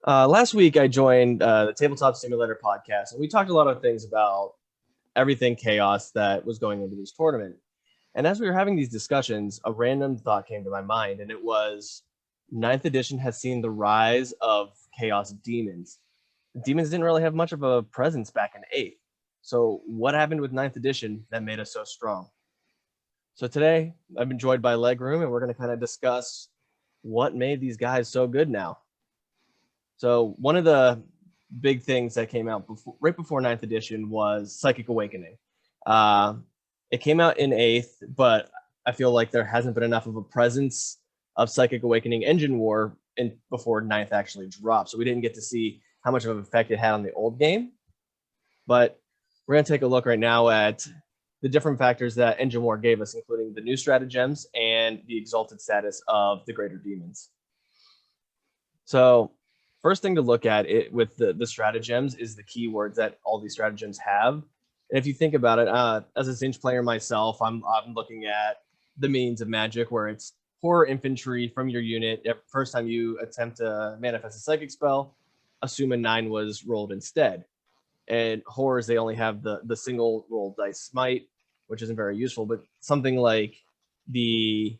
Last week, I joined the Tabletop Simulator podcast, and we talked a lot of things about everything chaos that was going into this tournament. And as we were having these discussions, a random thought came to my mind, and it was ninth edition has seen the rise of Chaos Demons. Demons didn't really have much of a presence back in 8th. So, what happened with ninth edition that made us so strong? So, today, I've been joined by Legroom, and we're going to kind of discuss what made these guys so good now. So one of the big things that came out right before ninth edition was Psychic Awakening. It came out in 8th, but I feel like there hasn't been enough of a presence of Psychic Awakening Engine War before ninth actually dropped. So we didn't get to see how much of an effect it had on the old game. But we're going to take a look right now at the different factors that Engine War gave us, including the new stratagems and the exalted status of the Greater Demons. So first thing to look at it with the stratagems is the keywords that all these stratagems have. And if you think about it, as a Zinch player myself, I'm looking at the means of magic where it's horror infantry from your unit. First time you attempt to manifest a psychic spell, assume a 9 was rolled instead. And horrors, they only have the single roll dice smite, which isn't very useful, but something like the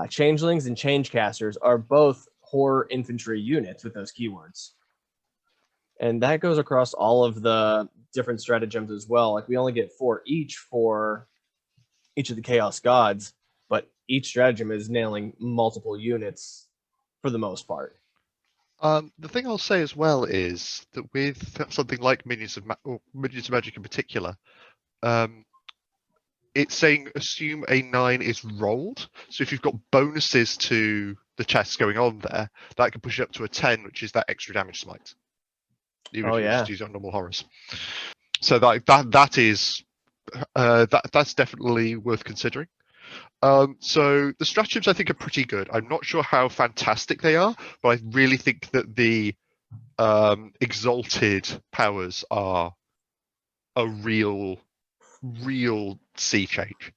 changelings and changecasters are both horror infantry units with those keywords. And that goes across all of the different stratagems as well. Like we only get 4 each for each of the chaos gods, but each stratagem is nailing multiple units for the most part. The thing I'll say as well is that with something like Minions of Magic in particular, it's saying assume a 9 is rolled. So if you've got bonuses to the chests going on there, that can push it up to a 10, which is that extra damage smite. Even if you just use it on normal horrors. So that's definitely worth considering. So the stratagems I think are pretty good. I'm not sure how fantastic they are, but I really think that the exalted powers are a real sea change.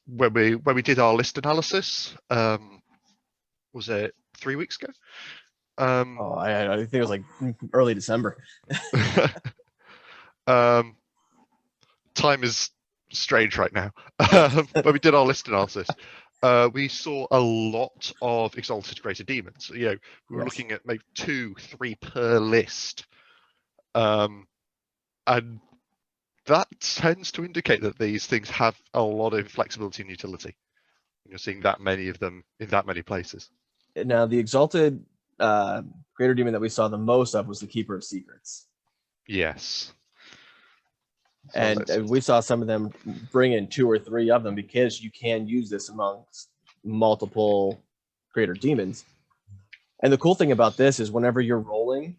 When we did our list analysis, was it 3 weeks ago? I think it was like early December. Time is strange right now. When we did our list analysis, we saw a lot of exalted greater demons. We were looking at maybe 2-3 per list, and that tends to indicate that these things have a lot of flexibility and utility. You're seeing that many of them in that many places. Now, the exalted greater demon that we saw the most of was the Keeper of Secrets. Yes. And we saw some of them bring in 2 or 3 of them because you can use this amongst multiple greater demons. And the cool thing about this is whenever you're rolling,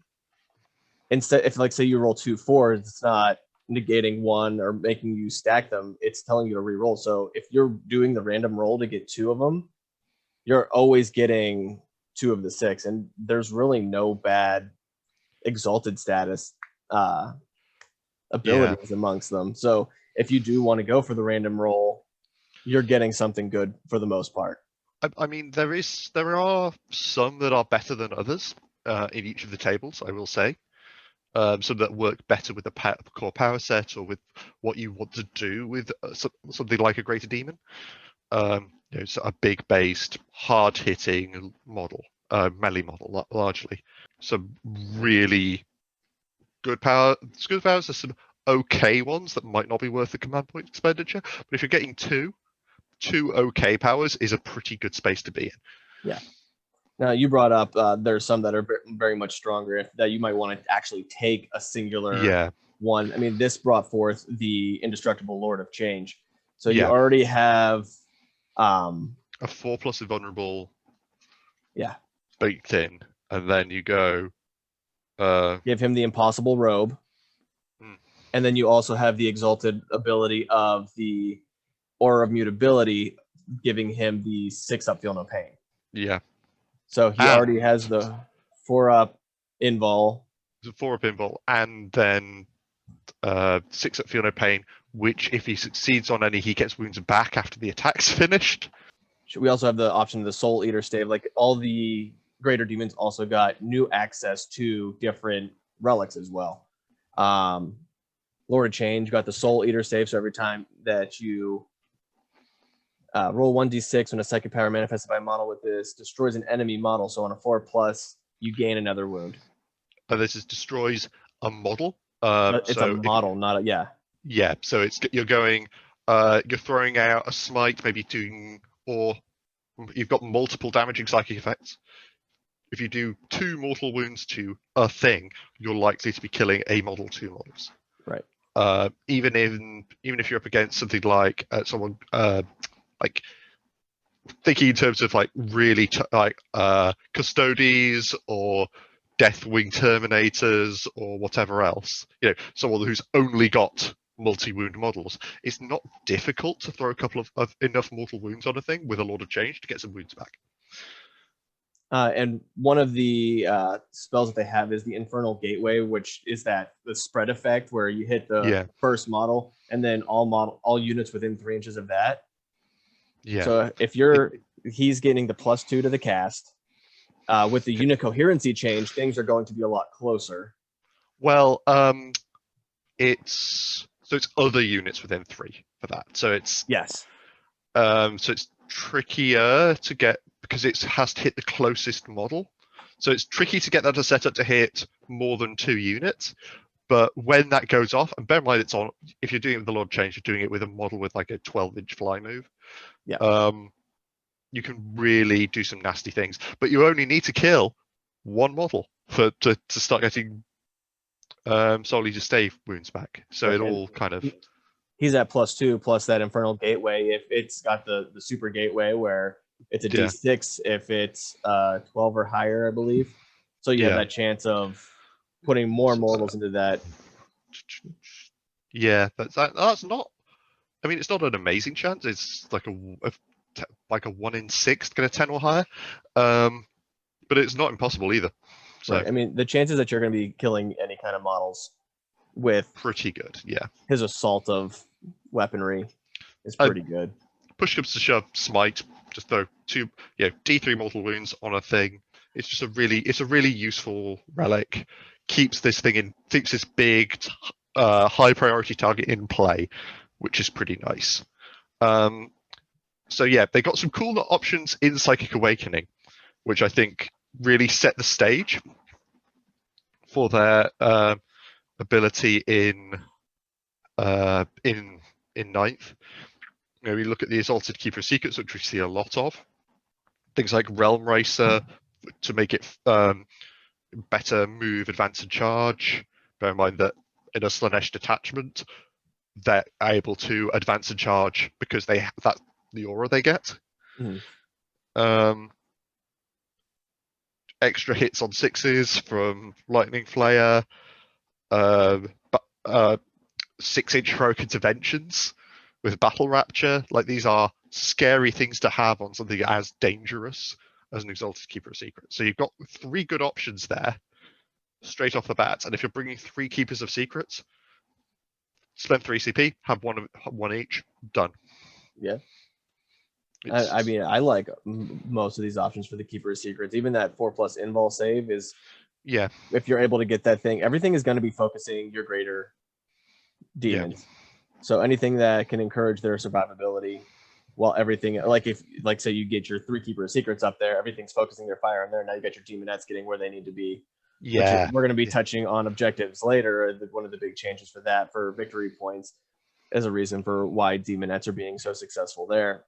instead, if like say you roll 2 4s, it's not negating 1 or making you stack them. It's telling you to re-roll. So if you're doing the random roll to get 2 of them, you're always getting 2 of the 6. And there's really no bad exalted status abilities amongst them. So if you do want to go for the random roll, you're getting something good for the most part. I mean, there are some that are better than others in each of the tables, I will say. Some that work better with the core power set or with what you want to do with something like a greater demon. So a big based, hard hitting model, melee model largely. Some really good powers. There's some okay ones that might not be worth the command point expenditure. But if you're getting two okay powers is a pretty good space to be in. Yeah. Now you brought up there's some that are very much stronger that you might want to actually take a singular one. I mean, this brought forth the Indestructible Lord of Change. So you already have a 4+ invulnerable baked in, and then you go give him the Impossible Robe. And then you also have the exalted ability of the Aura of Mutability, giving him the 6-up Feel No Pain. Yeah. So he already has the 4-up invul. The 4-up invul, and then 6-up Feel No Pain, which if he succeeds on any, he gets wounds back after the attack's finished. We also have the option of the Soul Eater stave. Like all the greater demons also got new access to different relics as well. Lord of Change got the Soul Eater save, so every time that you roll 1d6 when a psychic power manifested by a model with this destroys an enemy model, so on a 4+, you gain another wound. This destroys a model. It's a model, not a Yeah, so you're going, you're throwing out a smite, maybe doing, or you've got multiple damaging psychic effects. If you do 2 mortal wounds to a thing, you're likely to be killing a model, 2 models. Right. Even if you're up against something like someone like thinking in terms of like really Custodes or Deathwing Terminators or whatever else, someone who's only got multi-wound models, it's not difficult to throw a couple of enough mortal wounds on a thing with a Lord of Change to get some wounds back. And one of the spells that they have is the Infernal Gateway, which is the spread effect where you hit the first model and then all units within 3 inches of that. Yeah. So if he's getting the +2 to the cast. With the unit coherency change, things are going to be a lot closer. Well, it's other units within 3 for that. So it's so it's trickier to get because it has to hit the closest model. So it's tricky to get that to set up to hit more than 2 units. But when that goes off, and bear in mind it's on, if you're doing it with the Lord Change, you're doing it with a model with like a 12-inch fly move. Yeah. You can really do some nasty things. But you only need to kill 1 model to start getting solely to stave wounds back. So it all kind of. He's at +2 plus that Infernal Gateway. If it's got the super gateway where it's a D6 if it's 12 or higher, I believe. So you have that chance of putting more mortals into that. Yeah, that's not. I mean, it's not an amazing chance. It's like a 1 in 6 to get a 10 or higher, but it's not impossible either. So right. I mean, the chances that you're going to be killing any kind of models with pretty good. Yeah, his assault of weaponry is pretty good. Push comes to shove, smite. Just throw 2, D3 mortal wounds on a thing. It's just a really useful relic. Keeps this big, high priority target in play, which is pretty nice. So yeah, they got some cool options in Psychic Awakening, which I think really set the stage for their ability in ninth. We look at the Exalted Keeper of Secrets, which we see a lot of. Things like Realm Racer to make it better move, advance, and charge. Bear in mind that in a Slanesh detachment, they're able to advance and charge because that's the aura they get. Extra hits on 6s from Lightning Flayer. 6-inch heroic interventions with Battle Rapture. Like, these are scary things to have on something as dangerous as an Exalted Keeper of Secrets. So you've got 3 good options there straight off the bat. And if you're bringing 3 Keepers of Secrets, spend 3 CP, have one each, done. Yeah. I mean, I like most of these options for the Keeper of Secrets. Even that 4+ invul save is, if you're able to get that thing, everything is going to be focusing your greater demons. So anything that can encourage their survivability, while everything, say you get your 3 Keeper of Secrets up there, everything's focusing their fire on there. Now you got your demonettes getting where they need to be. Yeah. We're going to be touching on objectives later. One of the big changes for that, for victory points, as a reason for why demonettes are being so successful there.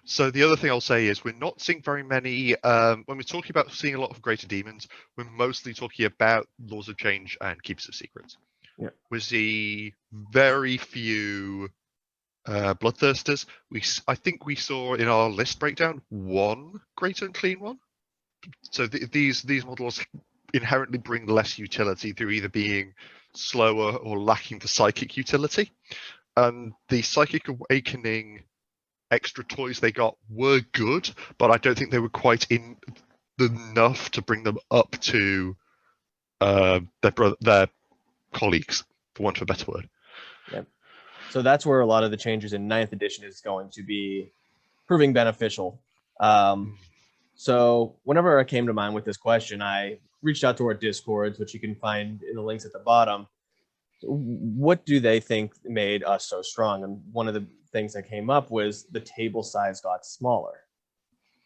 So the other thing I'll say is we're not seeing very many, when we're talking about seeing a lot of greater demons, we're mostly talking about Laws of Change and Keepers of Secrets. Yeah. We see very few Bloodthirsters. I think we saw in our list breakdown 1 Great Unclean one. So these models inherently bring less utility through either being slower or lacking the psychic utility. And the Psychic Awakening extra toys they got were good, but I don't think they were quite enough to bring them up to their colleagues, for want of a better word. Yeah. So that's where a lot of the changes in 9th edition is going to be proving beneficial. So whenever I came to mind with this question, I reached out to our Discords, which you can find in the links at the bottom. What do they think made us so strong? And one of the things that came up was the table size got smaller.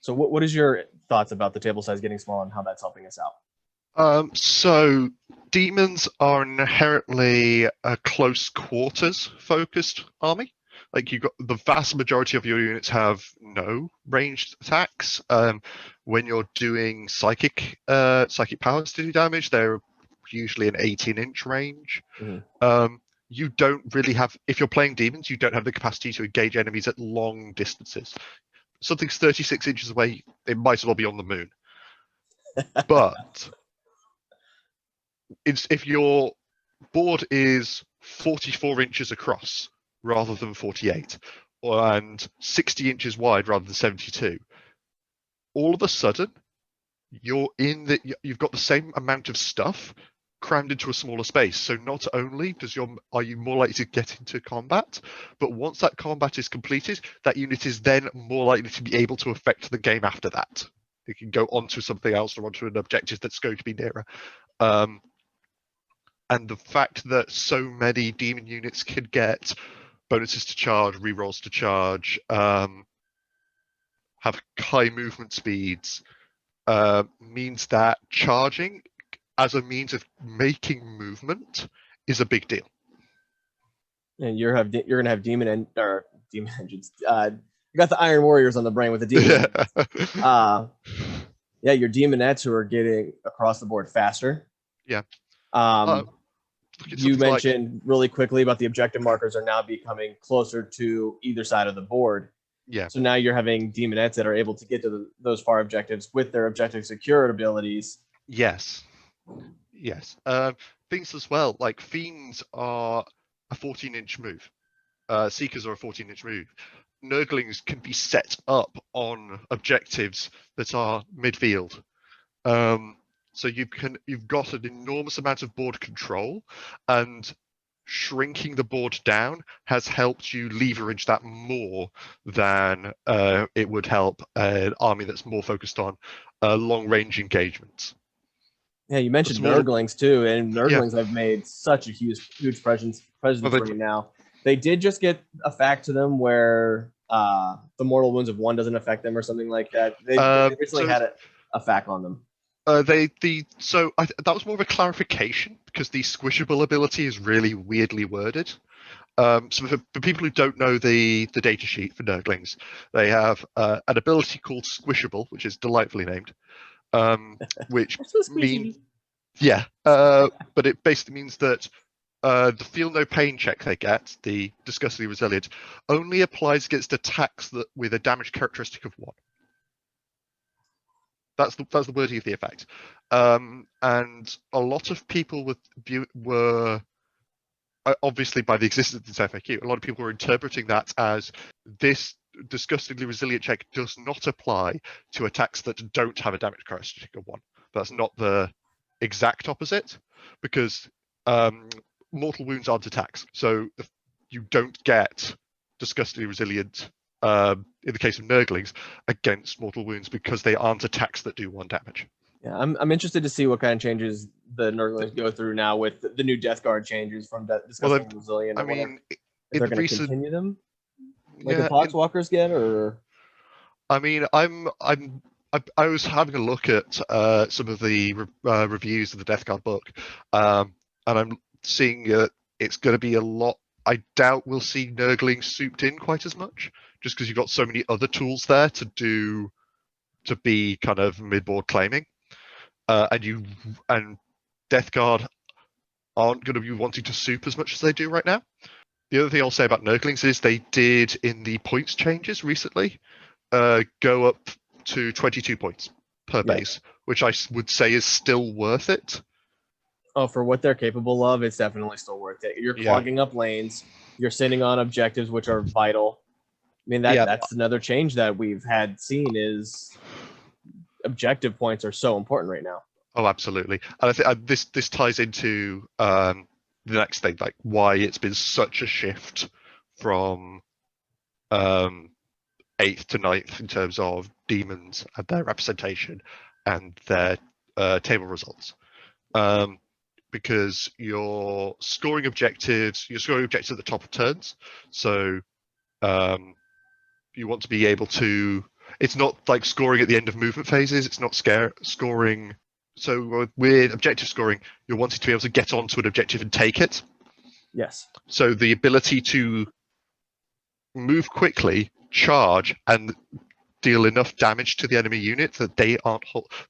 So what is your thoughts about the table size getting smaller and how that's helping us out? So demons are inherently a close quarters focused army. Like you got the vast majority of your units have no ranged attacks. When you're doing psychic powers to do damage, they're usually an 18-inch range. Mm-hmm. You don't really have, if you're playing demons, you don't have the capacity to engage enemies at long distances. Something's 36 inches away, it might as well be on the moon. But if your board is 44 inches across rather than 48, and 60 inches wide rather than 72, all of a sudden you've got the same amount of stuff crammed into a smaller space. So not only are you more likely to get into combat, but once that combat is completed, that unit is then more likely to be able to affect the game after that. It can go onto something else or onto an objective that's going to be nearer. And the fact that so many demon units can get bonuses to charge, rerolls to charge, have high movement speeds, means that charging as a means of making movement is a big deal. And you're gonna have demon engines. You got the Iron Warriors on the brain with the demon. Yeah, your demonettes who are getting across the board faster. Yeah. You mentioned really quickly about the objective markers are now becoming closer to either side of the board. Yeah. So now you're having demonettes that are able to get to those far objectives with their objective secured abilities. Yes. Yes. Things as well, like fiends are a 14-inch move. Seekers are a 14-inch move. Nurglings can be set up on objectives that are midfield. So you've got an enormous amount of board control, and shrinking the board down has helped you leverage that more than it would help an army that's more focused on long-range engagements. Yeah, you mentioned Nurglings too, and Nurglings have made such a huge presence right now. They did just get a fact to them where the mortal wounds of 1 doesn't affect them or something like that. They recently had a fact on them. That was more of a clarification because the squishable ability is really weirdly worded. So for people who don't know the data sheet for Nurglings, they have an ability called Squishable, which is delightfully named, which means but it basically means that the feel no pain check they get, the disgustingly resilient, only applies against attacks with a damage characteristic of 1. That's the wording of the effect. And a lot of people were obviously, by the existence of this FAQ, a lot of people were interpreting that as this disgustingly resilient check does not apply to attacks that don't have a damage characteristic of 1. That's not the exact opposite, because mortal wounds aren't attacks. So you don't get disgustingly resilient in the case of Nurglings against mortal wounds because they aren't attacks that do 1 damage. Yeah, I'm interested to see what kind of changes the Nurglings go through now with the new Death Guard changes from disgustingly resilient. I mean, if they're going to continue them, like the Poxwalkers get, or I mean, I was having a look at some of the reviews of the Death Guard book, and I'm seeing it's going to be a lot. I doubt we'll see Nurglings souped in quite as much, just because you've got so many other tools there to be kind of mid-board claiming, and Death Guard aren't going to be wanting to soup as much as they do right now. The other thing I'll say about Nurglings is they did, in the points changes recently, go up to 22 points per base, which I would say is still worth it. Oh, for what they're capable of, it's definitely still worth it. You're clogging up lanes. You're sitting on objectives, which are vital. I mean, that's another change that we've seen is objective points are so important right now. Oh, absolutely. And I think this ties into the next thing, like why it's been such a shift from 8th to 9th in terms of demons and their representation and their table results. Because you're scoring objectives at the top of turns. So you want to be able to, it's not like scoring at the end of movement phases. It's not scoring. So with objective scoring, you're wanting to be able to get onto an objective and take it. Yes. So the ability to move quickly, charge, and deal enough damage to the enemy unit that they aren't.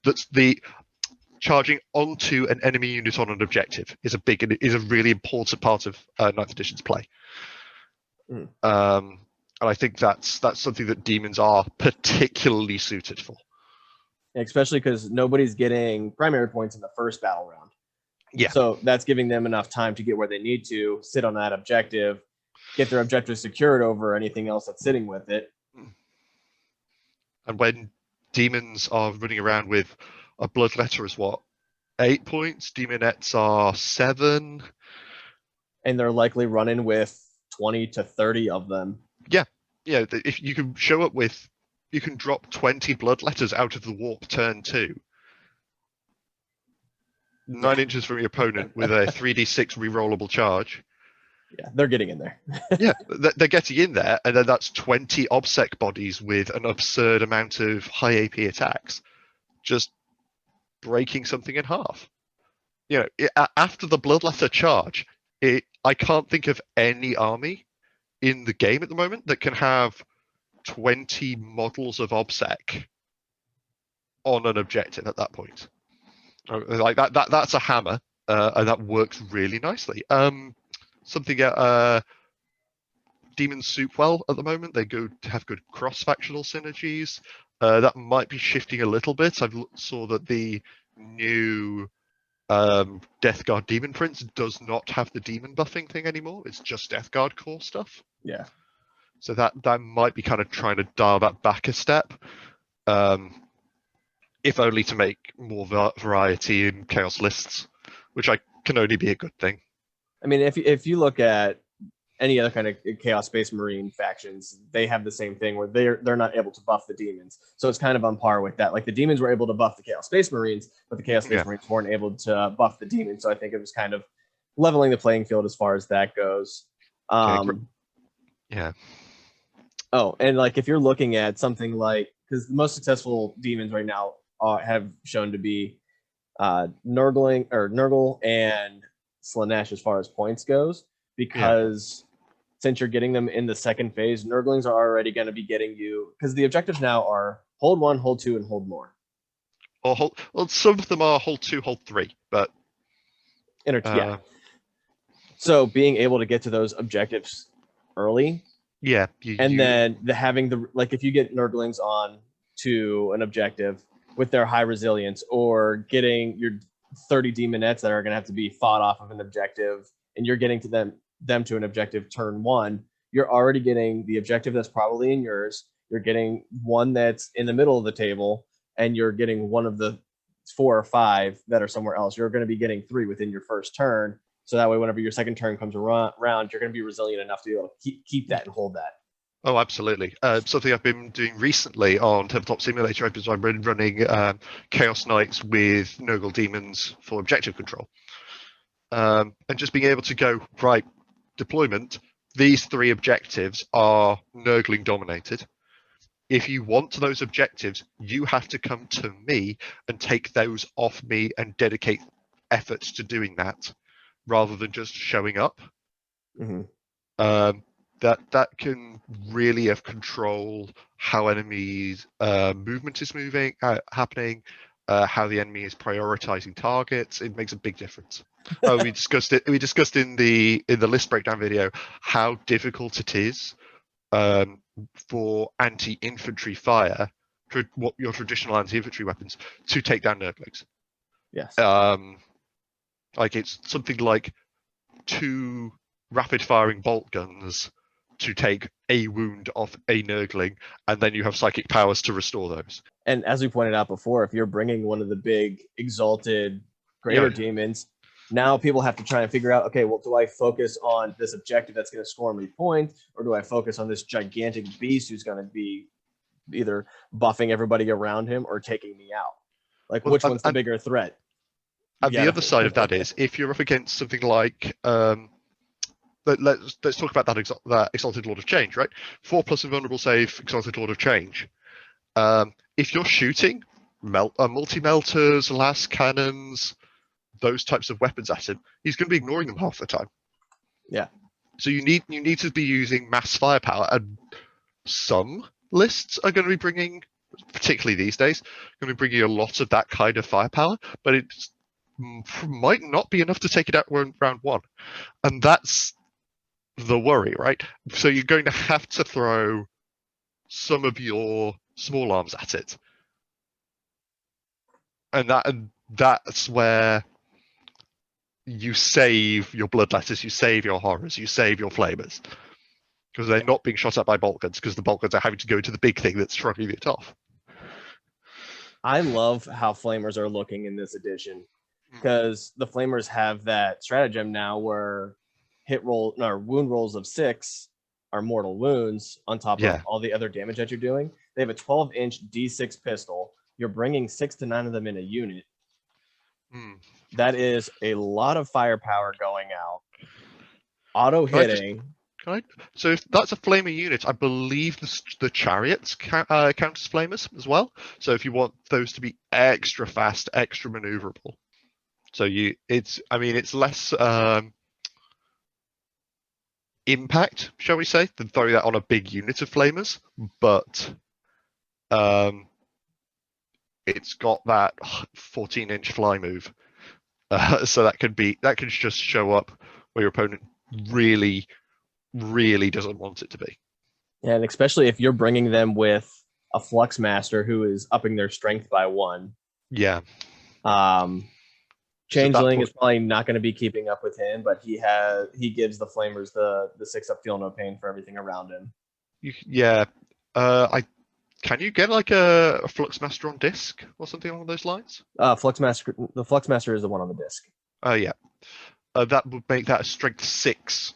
That's the charging onto an enemy unit on an objective is a really important part of 9th edition's play. And I think that's something that demons are particularly suited for. Especially because nobody's getting primary points in the first battle round. Yeah. So that's giving them enough time to get where they need to, sit on that objective, get their objective secured over anything else that's sitting with it. And when demons are running around with a bloodletter is 8 points, demonettes are 7. And they're likely running with 20 to 30 of them. Yeah. If you can show up with, you can drop 20 bloodletters out of the warp turn 2. 9 inches from your opponent with a 3d6 rerollable charge. Yeah, they're getting in there. Yeah, they're getting in there, and then that's 20 obsec bodies with an absurd amount of high AP attacks, just breaking something in half. After the bloodletter charge, I can't think of any army in the game at the moment that can have 20 models of obsec on an objective at that point. Like that's a hammer, and that works really nicely. Something demons suit well at the moment. They have good cross-factional synergies. That might be shifting a little bit. I saw that the new Death Guard Demon Prince does not have the demon buffing thing anymore. It's just Death Guard core stuff. Yeah. So that might be kind of trying to dial that back a step, if only to make more variety in Chaos lists, which can only be a good thing. I mean, if you look at any other kind of Chaos Space Marine factions, they have the same thing where they're not able to buff the demons. So it's kind of on par with that. Like the demons were able to buff the Chaos Space Marines, but the Chaos Space Marines weren't able to buff the demons. So I think it was kind of leveling the playing field as far as that goes. Yeah. Oh, and like if you're looking at something like, because the most successful demons right now have shown to be Nurgle and Slaanesh as far as points goes, because since you're getting them in the second phase, Nurglings are already going to be getting you, because the objectives now are hold 1, hold 2, and hold more. Or some of them are hold 2, hold 3, but yeah. So being able to get to those objectives early, then having if you get Nurglings on to an objective with their high resilience, or getting your 30 demonettes that are going to have to be fought off of an objective, and you're getting to them to an objective turn 1, you're already getting the objective that's probably in yours. You're getting one that's in the middle of the table, and you're getting one of the 4 or 5 that are somewhere else. You're going to be getting 3 within your first turn. So that way, whenever your second turn comes around, you're going to be resilient enough to be able to keep that and hold that. Oh, absolutely. Something I've been doing recently on Tabletop Simulator is I've been running Chaos Knights with Nurgle Demons for objective control. And just being able to go, right, deployment, these 3 objectives are Nurgling dominated. If you want those objectives, you have to come to me and take those off me and dedicate efforts to doing that, rather than just showing up. That can really have control how enemies' movement is happening, how the enemy is prioritizing targets. It makes a big difference. We discussed it. We discussed in the list breakdown video how difficult it is for anti-infantry fire, what your traditional anti-infantry weapons, to take down Nurglings. Yes. Like it's something like 2 rapid-firing bolt guns to take a wound off a Nurgling, and then you have psychic powers to restore those. And as we pointed out before, if you're bringing one of the big exalted greater demons, now people have to try and figure out, okay, well, do I focus on this objective that's going to score me points, or do I focus on this gigantic beast who's going to be either buffing everybody around him or taking me out. Like, Well, which one's the bigger threat? and the Yeah. other side of that is if you're up against something like let's talk about that Exalted Lord of Change, right? 4+ invulnerable save, Exalted Lord of Change. If you're shooting multi-melters, las cannons, those types of weapons at him, he's going to be ignoring them half the time. Yeah. So you need to be using mass firepower, and some lists are going to be bringing, particularly these days, going to be bringing a lot of that kind of firepower, but it might not be enough to take it out round one, and that's the worry, right? So you're going to have to throw some of your small arms at it, and that's where you save your bloodletters, you save your horrors, you save your flamers, because they're not being shot at by bolt guns, because the bolt guns are having to go to the big thing that's shrugging it off. I love how flamers are looking in this edition, because the flamers have that stratagem now where wound rolls of 6 are mortal wounds on top of all the other damage that you're doing. They have a 12-inch D6 pistol. You're bringing 6 to 9 of them in a unit. That is a lot of firepower going out. Auto hitting. So if that's a flamer unit, I believe the chariots count as flamers as well. So if you want those to be extra fast, extra maneuverable, so it's less impact, shall we say, than throwing that on a big unit of flamers, but it's got that 14-inch fly move, so that could just show up where your opponent really doesn't want it to be. Yeah, and especially if you're bringing them with a Flux Master who is upping their strength by 1. Yeah. Changeling is probably not going to be keeping up with him, but he gives the flamers the 6-up feel no pain for everything around him. Can you get like a Flux Master on disc or something along those lines? The Flux Master is the one on the disc. Oh yeah. That would make that a strength 6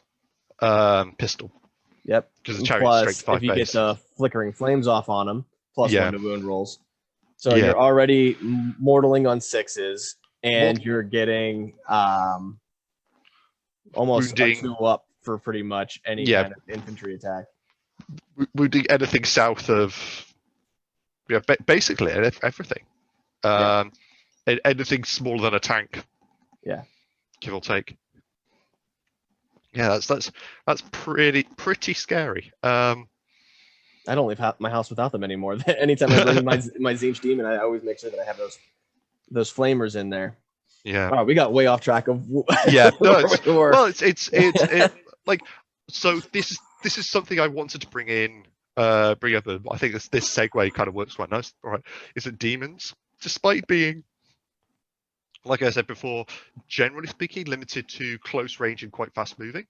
pistol. Yep. Because the chariot's strength 5 if you base. get the flickering flames off on them, +1 to wound rolls. So Yeah. you're already mortaling on 6s, and you're getting almost a 2-up for pretty much any kind of infantry attack. Wounding anything south of basically everything. Anything smaller than a tank. Yeah. Give or take. Yeah, that's pretty scary. I don't leave my house without them anymore. Anytime I bring my Tzeentch Demon, I always make sure that I have those flamers in there. Yeah. Wow, we got way off track of. Yeah. No. It's like, so this is something I wanted to bring up. I think this segue kind of works quite nice. All right, is that demons, despite being, like I said before, generally speaking, limited to close range and quite fast moving,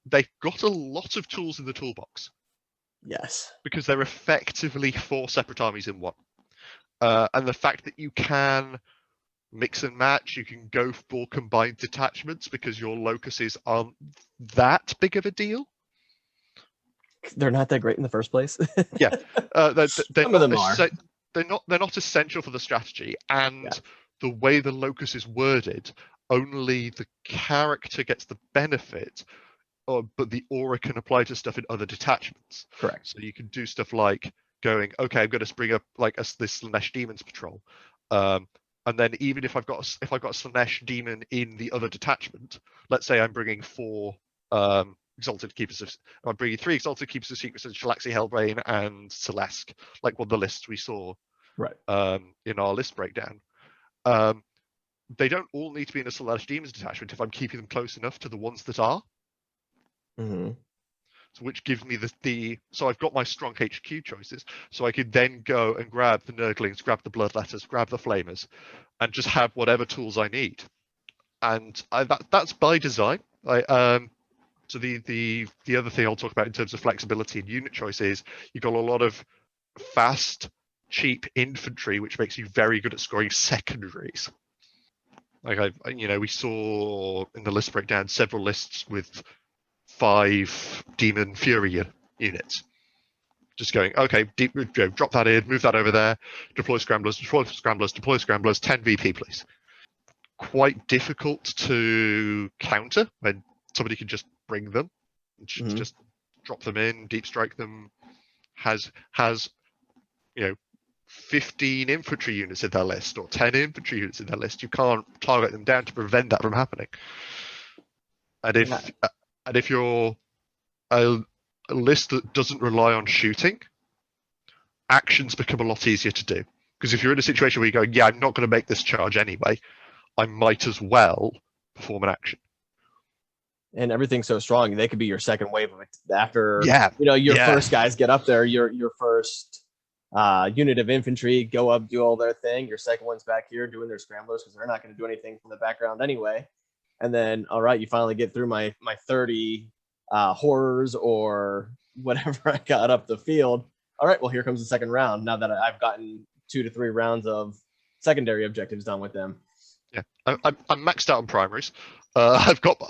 they've got a lot of tools in the toolbox. Yes. Because they're effectively 4 separate armies in one. And the fact that you can mix and match, you can go for combined detachments because your locuses aren't that big of a deal. They're not that great in the first place. Yeah. Some of them are. They're not essential for the strategy, and the way the locus is worded, only the character gets the benefit, but the aura can apply to stuff in other detachments. Correct. So you can do stuff like going, okay, I'm going to bring up like this Slanesh Demons patrol, and then even if I've got a Slanesh Demon in the other detachment, let's say I'm bringing 4 Exalted Keepers of, I'm bringing 3 Exalted Keepers of Secrets and Shalaxi Hellbane and Celeste, like one of the lists we saw in our list breakdown. They don't all need to be in a Slanesh Demons detachment if I'm keeping them close enough to the ones that are. Mm-hmm. So which gives me so I've got my strong HQ choices, so I could then go and grab the Nurglings, grab the Bloodletters, grab the Flamers, and just have whatever tools I need. And that's by design. So the other thing I'll talk about in terms of flexibility and unit choice is you've got a lot of fast, cheap infantry, which makes you very good at scoring secondaries. Like we saw in the list breakdown several lists with 5 Demon Fury units. Just going, okay, deep, drop that in, move that over there, deploy scramblers, 10 VP, please. Quite difficult to counter when somebody can just bring them, just drop them in, deep strike them. Has 15 infantry units in their list or 10 infantry units in their list. You can't target them down to prevent that from happening. And if you're a list that doesn't rely on shooting, actions become a lot easier to do. Because if you're in a situation where you go, yeah, I'm not going to make this charge anyway, I might as well perform an action. And everything's so strong, they could be your second wave of it after your first guys get up there, your first unit of infantry go up, do all their thing. Your second one's back here doing their scramblers because they're not going to do anything from the background anyway. And then, all right, you finally get through my 30 horrors or whatever I got up the field. All right, well, here comes the second round. Now that I've gotten 2 to 3 rounds of secondary objectives done with them. Yeah, I'm maxed out on primaries. I've got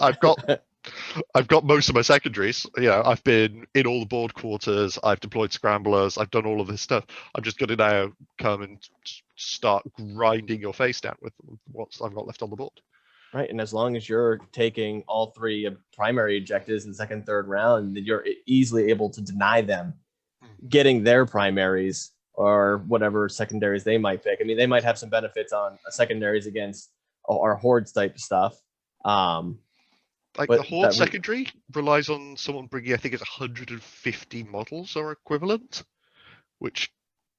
most of my secondaries. I've been in all the board quarters. I've deployed scramblers. I've done all of this stuff. I'm just going to now come and start grinding your face down with what I've got left on the board. Right, and as long as you're taking all 3 primary objectives in the second, third round, then you're easily able to deny them getting their primaries or whatever secondaries they might pick. I mean, they might have some benefits on secondaries against our hordes type stuff. The horde secondary relies on someone bringing, I think it's 150 models or equivalent, which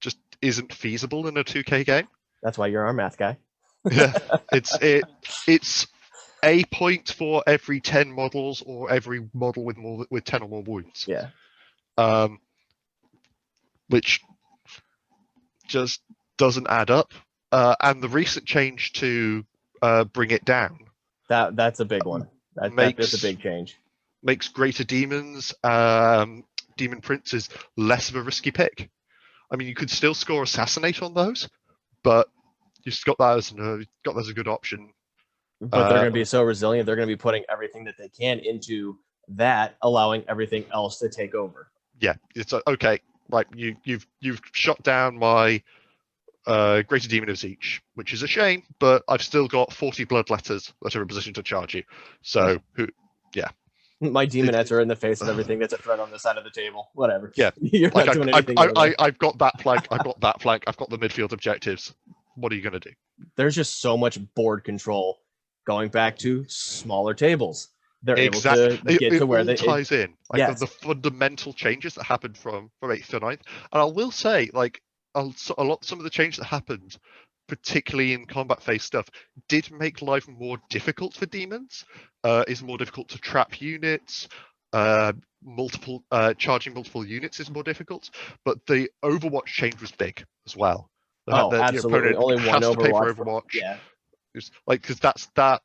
just isn't feasible in a 2K game. That's why you're our math guy. Yeah, it's a point for every 10 models or every model with 10 or more wounds. Yeah. Which just doesn't add up. And the recent change to bring it down. That's a big one. That's a big change. Makes Greater Demons, Demon Princes less of a risky pick. I mean, you could still score Assassinate on those, but you've got that as a good option. But they're going to be so resilient. They're going to be putting everything that they can into that, allowing everything else to take over. Yeah, it's okay. Right, you've shot down my Greater Demon of Zeech, which is a shame, but I've still got 40 bloodletters that are in position to charge you. So, my demonettes are in the face of everything that's a threat on the side of the table. Whatever. Yeah, you're not doing anything. I've got that flank. I've got that flank. I've got the midfield objectives. What are you going to do? There's just so much board control going back to smaller tables. They're able to get to where it ties in. The fundamental changes that happened from 8th to 9th. And I will say, some of the changes that happened, particularly in combat phase stuff, did make life more difficult for demons. It's more difficult to trap units. Charging multiple units is more difficult. But the Overwatch change was big as well. Absolutely. Only one Overwatch. Yeah. Because that's that.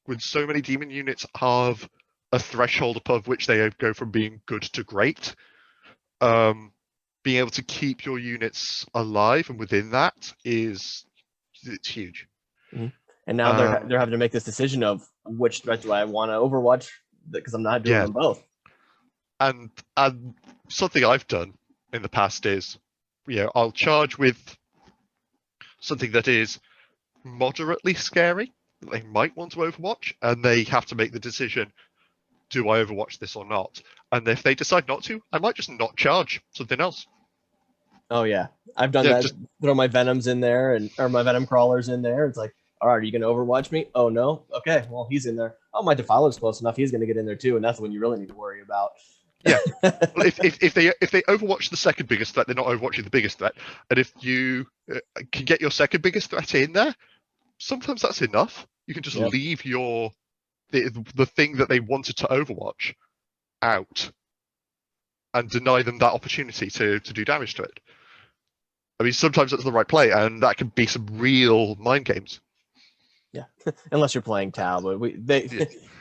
When so many demon units have a threshold above which they go from being good to great, being able to keep your units alive and within that it's huge. Mm-hmm. And now they're having to make this decision of which threat do I want to Overwatch, because I'm not doing them both. And something I've done in the past is, I'll charge with something that is moderately scary. They might want to Overwatch, and they have to make the decision, do I Overwatch this or not? And if they decide not to, I might just not charge something else. Oh yeah, I've done that. Throw my Venoms in there, or my Venom Crawlers in there. It's like, all right, are you going to Overwatch me? Oh no, okay, well he's in there. Oh, my Defiler's close enough. He's going to get in there too, and that's when you really need to worry about. Yeah, well, if they Overwatch the second biggest threat, they're not Overwatching the biggest threat. And if you can get your second biggest threat in there, sometimes that's enough. You can just leave the thing that they wanted to Overwatch out and deny them that opportunity to do damage to it. I mean, sometimes that's the right play, and that can be some real mind games. Yeah, unless you're playing Tau, but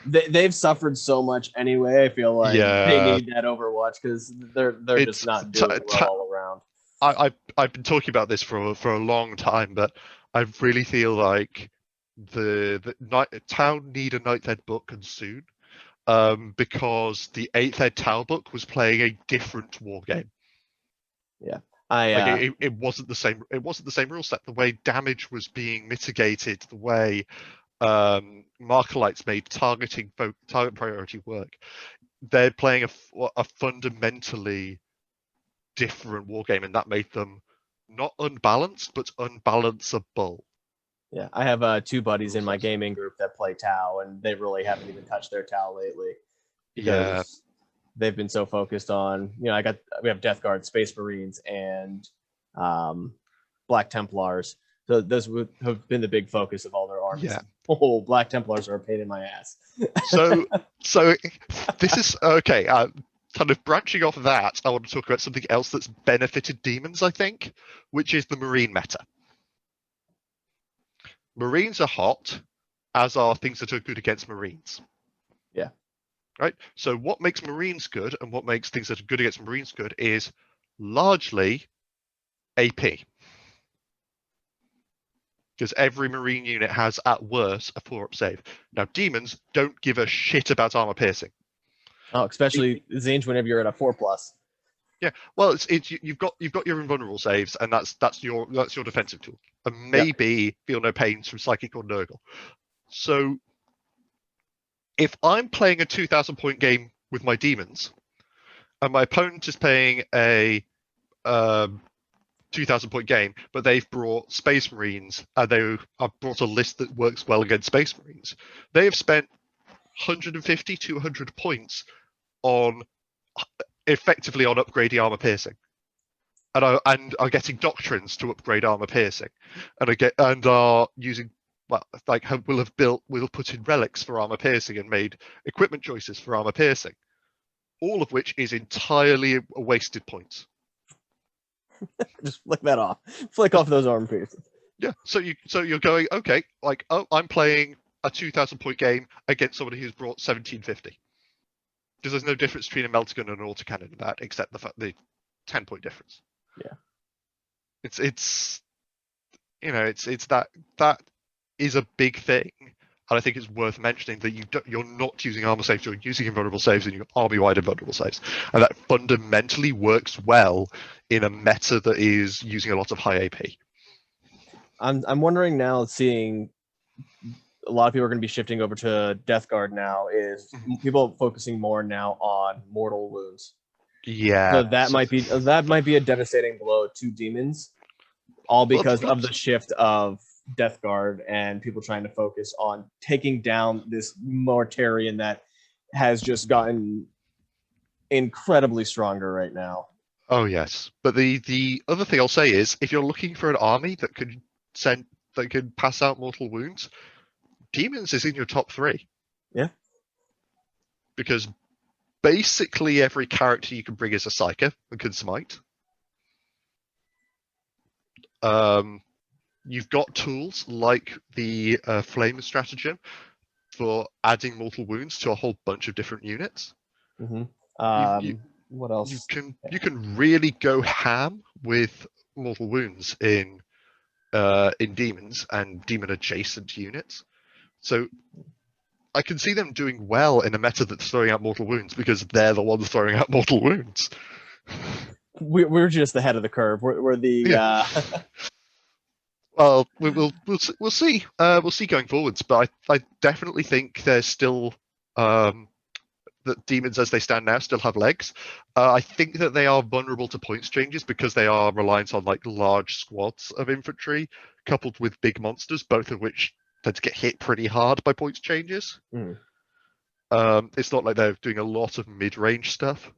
they've suffered so much anyway. I feel like they need that Overwatch because they're just not doing well all around. I've been talking about this for a long time, but I really feel like the Tau need a 9th Ed book, and soon, because the 8th Ed Tau book was playing a different war game. Yeah, it wasn't the same. It wasn't the same rule set. The way damage was being mitigated, the way Markelites made target priority work. They're playing a fundamentally different war game, and that made them not unbalanced but unbalanceable. Yeah, I have two buddies in my Rules. gaming group that play Tau, and they really haven't even touched their Tau lately Yeah, because they've been so focused on, we have Death Guard, Space Marines, and Black Templars. So those have been the big focus of all their armies. yeah. Oh, Black Templars are a pain in my ass. So this is okay. Kind of branching off of that, I want to talk about something else that's benefited demons, I think, which is the Marine meta. Marines are hot, as are things that are good against Marines. Yeah. Right? So what makes Marines good and what makes things that are good against Marines good is largely AP. Because every Marine unit has, at worst, a 4-up save. Now, demons don't give a shit about armor piercing. Oh, especially Zinj whenever you're at a 4+. Yeah, well, you've got your invulnerable saves, and that's your defensive tool, and maybe feel no pains from psychic or Nurgle. So, if I'm playing a 2,000 point game with my demons, and my opponent is playing a 2,000 point game, but they've brought Space Marines, and they have brought a list that works well against Space Marines, they have spent 150, 200 points on effectively on upgrading armor piercing. And are getting doctrines to upgrade armor piercing, and are using will have put in relics for armor piercing and made equipment choices for armor piercing, all of which is entirely a wasted points. Just flick that off. Flick off those armor piercings. Yeah. So you're going, okay, like, oh, I'm playing a 2,000 point game against somebody who's brought 1,750. Because there's no difference between a meltagun and an autocannon in that, except the 10-point difference. Yeah. It's that is a big thing, and I think it's worth mentioning that you're not using armor saves, you're using invulnerable saves, and your army-wide invulnerable saves, and that fundamentally works well in a meta that is using a lot of high AP. I'm wondering now, seeing a lot of people are going to be shifting over to Death Guard now, is people focusing more now on mortal wounds. Yeah. So that might be a devastating blow to demons, all because of the shift of Death Guard and people trying to focus on taking down this Mortarion that has just gotten incredibly stronger right now. Oh yes, but the other thing I'll say is, if you're looking for an army that could pass out mortal wounds, demons is in your top 3. Yeah. Because basically every character you can bring is a psyker and can smite. You've got tools like the flame stratagem for adding mortal wounds to a whole bunch of different units. What else? You can really go ham with mortal wounds in demons and demon adjacent units. So I can see them doing well in a meta that's throwing out mortal wounds, because they're the ones throwing out mortal wounds. We're just the head of the curve. We're the Well, we'll see. We'll see going forwards, but I definitely think there's still that demons as they stand now still have legs. I think that they are vulnerable to points changes because they are reliant on like large squads of infantry coupled with big monsters, both of which tend to get hit pretty hard by points changes. It's not like they're doing a lot of mid-range stuff.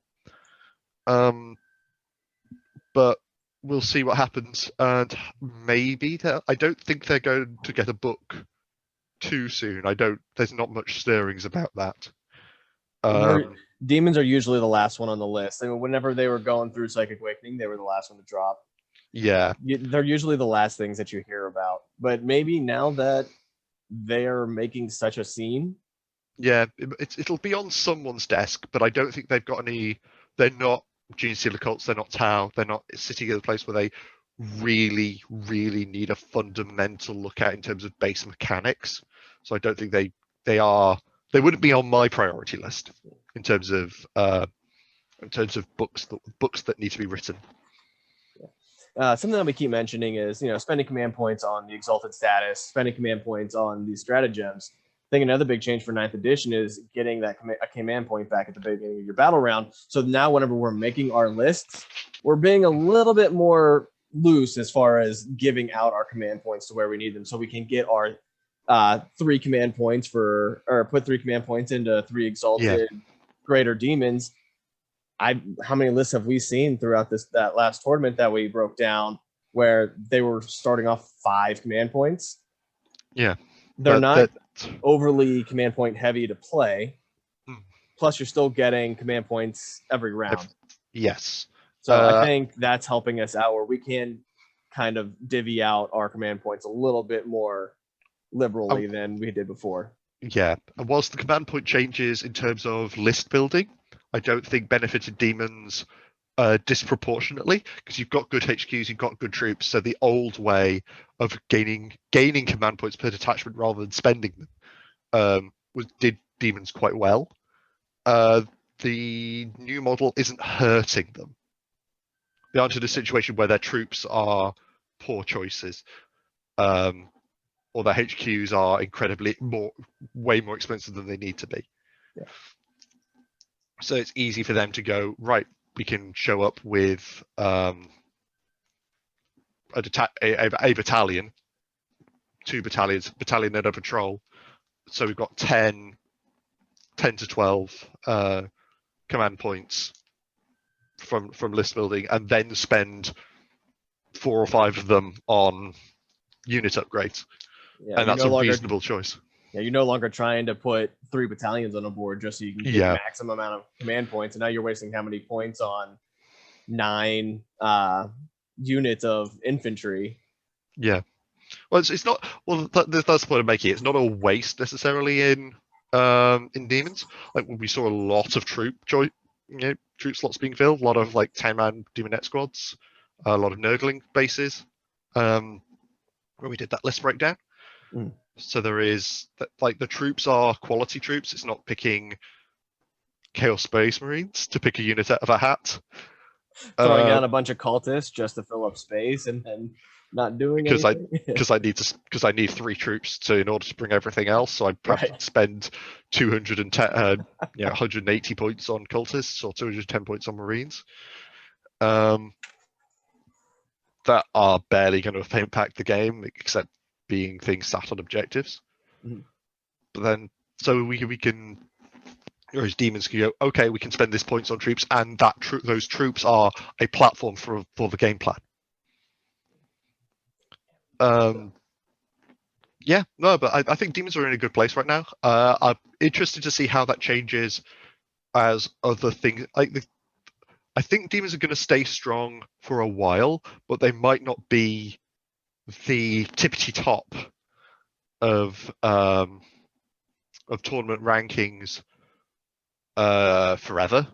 But we'll see what happens, and maybe I don't think they're going to get a book too soon. There's not much stirrings about that. Demons are usually the last one on the list. I mean, whenever they were going through Psychic Awakening, they were the last one to drop. Yeah. They're usually the last things that you hear about. But maybe now that they are making such a scene. Yeah, it'll be on someone's desk, but I don't think they've got any. They're not Genius Seal Occults, they're not Tau, they're not sitting at a place where they really, really need a fundamental look at in terms of base mechanics. So I don't think they wouldn't be on my priority list in terms of books that need to be written. something that we keep mentioning is, spending command points on the exalted status, spending command points on these stratagems. I think another big change for 9th edition is getting a command point back at the beginning of your battle round. So now whenever we're making our lists, we're being a little bit more loose as far as giving out our command points to where we need them, so we can get our 3 command points or put 3 command points into 3 exalted greater demons. How many lists have we seen throughout that last tournament that we broke down where they were starting off 5 command points? Yeah, they're not overly command point heavy to play. Plus, you're still getting command points every round. Yes. So I think that's helping us out, where we can kind of divvy out our command points a little bit more liberally than we did before. Yeah, and whilst the command point changes in terms of list building, I don't think benefited demons disproportionately, because you've got good HQs, you've got good troops. So the old way of gaining command points per detachment rather than spending them did demons quite well. The new model isn't hurting them. They aren't in a situation where their troops are poor choices, or their HQs are way more expensive than they need to be. Yeah. So it's easy for them to go, right, we can show up with a battalion, 2 battalions, battalion under patrol. So we've got 10 to 12 command points from list building, and then spend 4 or 5 of them on unit upgrades. Yeah, and that's a reasonable choice. Yeah, you're no longer trying to put 3 battalions on a board just so you can get maximum amount of command points, and now you're wasting how many points on 9 units of infantry? Yeah. Well, it's not. Well, that's the point I'm making. It's not a waste necessarily in demons. Like, we saw a lot of troop slots being filled, a lot of like 10-man demonette squads, a lot of nurgling bases. When we did that list breakdown. So there is the troops are quality troops. It's not picking Chaos Space Marines to pick a unit out of a hat. Throwing out a bunch of cultists just to fill up space and not doing anything. Because I need 3 troops in order to bring everything else. So I have to spend 210, 180 points on cultists or 210 points on Marines. That are barely going to impact the game, except being things sat on objectives. But then, so we can, whereas demons can go, okay, we can spend this points on troops, and those troops are a platform for the game plan. Yeah, no, but I think demons are in a good place right now. I'm interested to see how that changes as other things. I think demons are going to stay strong for a while, but they might not be the tippity top of tournament rankings forever,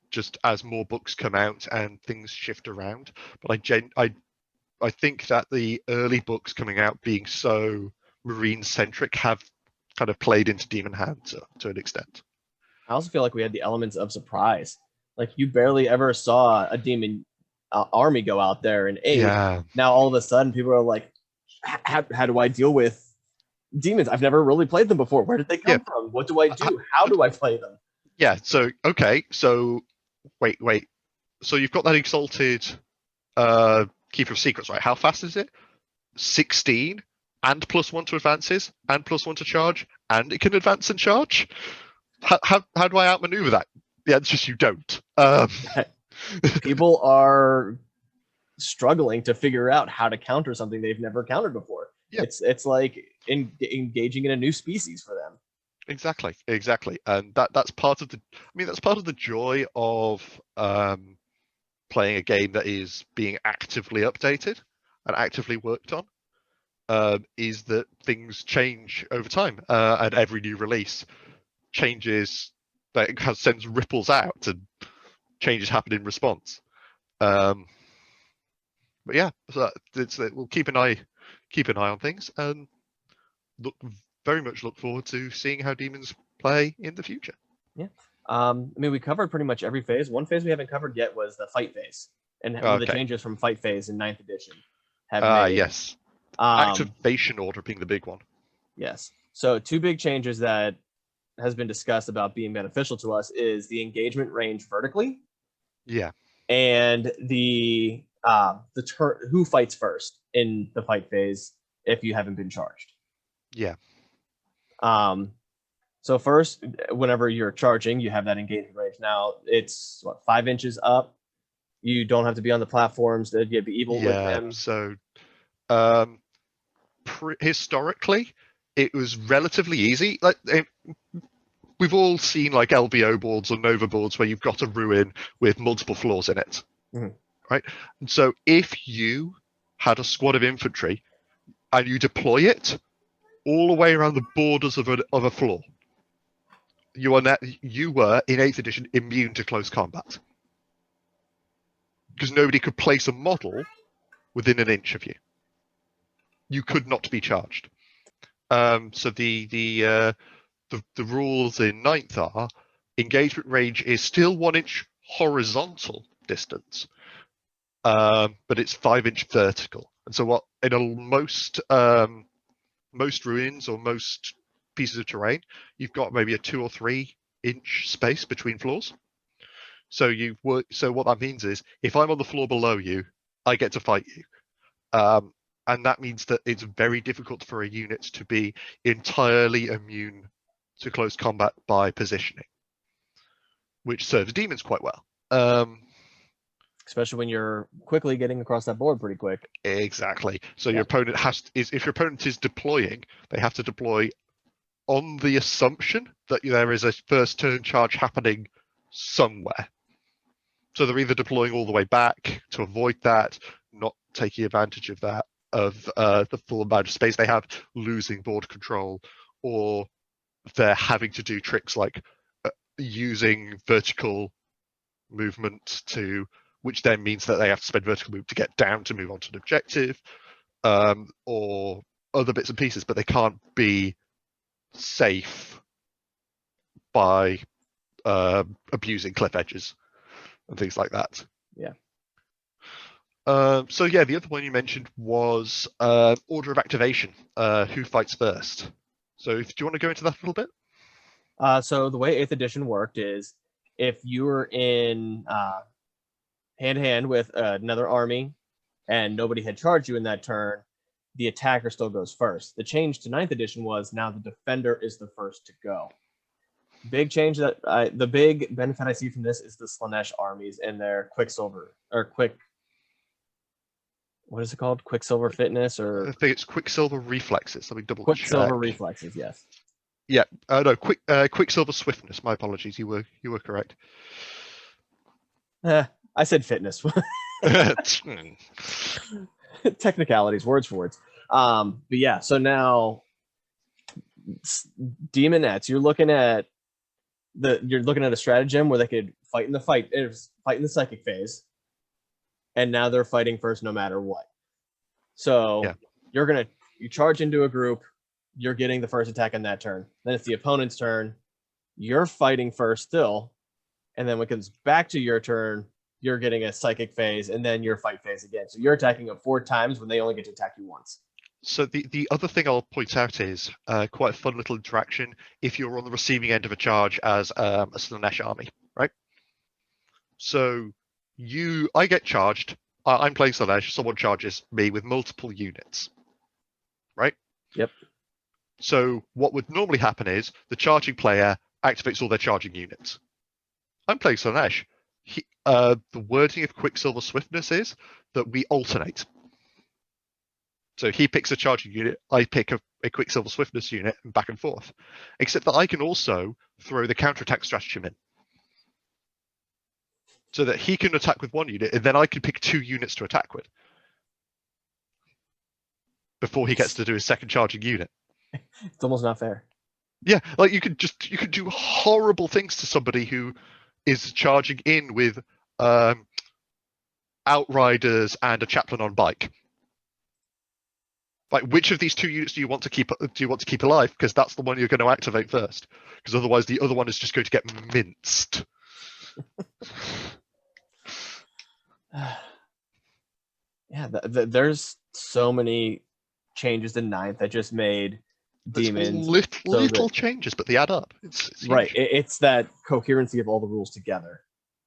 just as more books come out and things shift around. But I think that the early books coming out being so marine centric have kind of played into demon hands to an extent. I also feel like we had the elements of surprise. Like, you barely ever saw a demon army go out there and aid. Yeah. Now all of a sudden people are like, how do I deal with demons? I've never really played them before. Where did they come from? What do I do? How do I play them? Yeah, so okay, so wait. So you've got that exalted Keeper of Secrets, right? How fast is it? 16 and +1 to advances and +1 to charge, and it can advance and charge? How do I outmaneuver that? The answer is you don't. People are struggling to figure out how to counter something they've never countered before. Yeah. It's like engaging in a new species for them. Exactly, and that's part of the joy of playing a game that is being actively updated and actively worked on. Is that things change over time, and every new release changes, that sends ripples out, and changes happen in response. But yeah, so we'll keep an eye on things, and very much look forward to seeing how demons play in the future. Yeah. I mean, we covered pretty much every phase. One phase we haven't covered yet was the fight phase. and one of the changes from fight phase in 9th edition have made. Yes. Activation order being the big one. Yes. So 2 big changes that has been discussed about being beneficial to us is the engagement range vertically. Yeah. And the who fights first in the fight phase if you haven't been charged. Yeah. So first, whenever you're charging, you have that engagement range. Now it's 5 inches up. You don't have to be on the platforms to be evil with them. So historically, it was relatively easy. Like we've all seen like LVO boards or Nova boards where you've got a ruin with multiple floors in it, right? And so if you had a squad of infantry and you deploy it all the way around the borders of a floor, you were in 8th edition immune to close combat because nobody could place a model within an inch of you. You could not be charged. So the rules in 9th are engagement range is still 1 inch horizontal distance, but it's 5 inch vertical. And so what in most ruins or most pieces of terrain, you've got maybe a 2 or 3 inch space between floors. So what that means is if I'm on the floor below you, I get to fight you. And that means that it's very difficult for a unit to be entirely immune to close combat by positioning, which serves demons quite well. Especially when you're quickly getting across that board pretty quick. Exactly. So your opponent if your opponent is deploying, they have to deploy on the assumption that there is a first turn charge happening somewhere. So they're either deploying all the way back to avoid that, not taking advantage of that, of the full amount of space they have, losing board control, or they're having to do tricks like using vertical movement which then means that they have to spend vertical move to get down to move on to an objective, or other bits and pieces, but they can't be safe by abusing cliff edges and things like that. Yeah. So the other one you mentioned was order of activation. Who fights first? So do you want to go into that a little bit? So the way 8th edition worked is if you were in hand-to-hand with another army and nobody had charged you in that turn, the attacker still goes first. The change to 9th edition was now the defender is the first to go. Big change the big benefit I see from this is the Slaanesh armies and their Quicksilver or what is it called? Quicksilver Fitness or I think it's Quicksilver Reflexes. Let me double Quicksilver check. Reflexes, yes. Yeah, no, Quicksilver Swiftness. My apologies, you were correct. I said fitness. Technicalities, words for words. But yeah, so now Demonettes, you're looking at a stratagem where they could fight in the psychic phase, and now they're fighting first no matter what. So you charge into a group, you're getting the first attack on that turn. Then it's the opponent's turn, you're fighting first still, and then when it comes back to your turn, you're getting a psychic phase, and then your fight phase again. So you're attacking them 4 times when they only get to attack you once. So the other thing I'll point out is quite a fun little interaction if you're on the receiving end of a charge as a Slaanesh army, right? So I get charged. I'm playing Slaanesh. Someone charges me with multiple units, right? Yep. So what would normally happen is the charging player activates all their charging units. I'm playing Slaanesh. The wording of Quicksilver Swiftness is that we alternate. So he picks a charging unit, I pick a Quicksilver Swiftness unit, and back and forth. Except that I can also throw the counterattack stratagem in. So that he can attack with 1 unit, and then I can pick 2 units to attack with. Before he gets to do his second charging unit. It's almost not fair. Yeah, like you could do horrible things to somebody who is charging in with outriders and a chaplain on bike. Like, which of these 2 units do you want to keep alive? Because that's the one you're going to activate first. Because otherwise, the other one is just going to get minced. Yeah, there's so many changes in ninth that just made It's demons so little good. changes, but they add up. It's Right. huge. It's that coherency of all the rules together,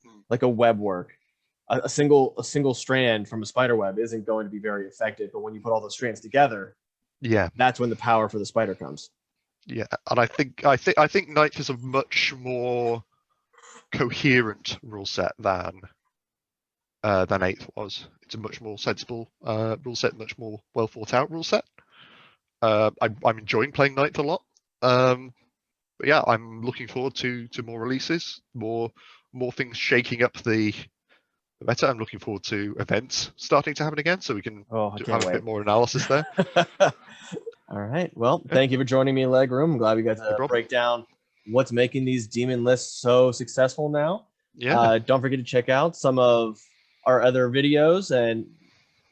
Mm. like a web work. A single strand from a spider web isn't going to be very effective, but when you put all those strands together, Yeah, that's when the power for the spider comes. yeah, and I think ninth is a much more coherent rule set than eighth was. It's a much more sensible rule set, much more well thought out rule set. I'm enjoying playing ninth a lot. But yeah, I'm looking forward to more releases, more things shaking up the meta. I'm looking forward to events starting to happen again, so we can Oh, I can't have a bit wait. more analysis there. All right. Well, Yeah, thank you for joining me, Legroom. I'm glad we got no to problem. break down what's making these demon lists so successful now. Yeah, Don't forget to check out some of our other videos. And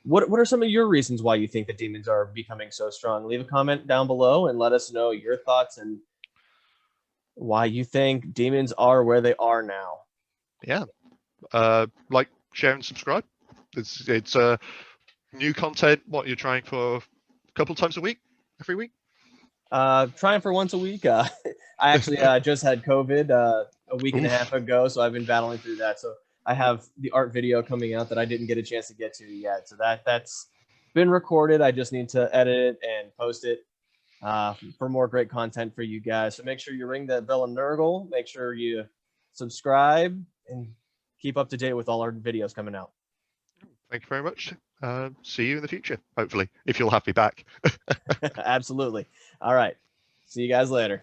what are some of your reasons why you think the demons are becoming so strong? Leave a comment down below and let us know your thoughts and why you think demons are where they are now. yeah. Like, share, and subscribe. It's new content. What you're trying for a couple times a week, every week. Trying for once a week. I actually just had COVID a week and a half Oof. ago, so I've been battling through that. So I have the art video coming out that I didn't get a chance to get to yet. So that's been recorded. I just need to edit it and post it for more great content for you guys. So make sure you ring that bell and nurgle. Make sure you subscribe and keep up to date with all our videos coming out. Thank you very much. See you in the future, hopefully, if you'll have me back. Absolutely. All right. See you guys later.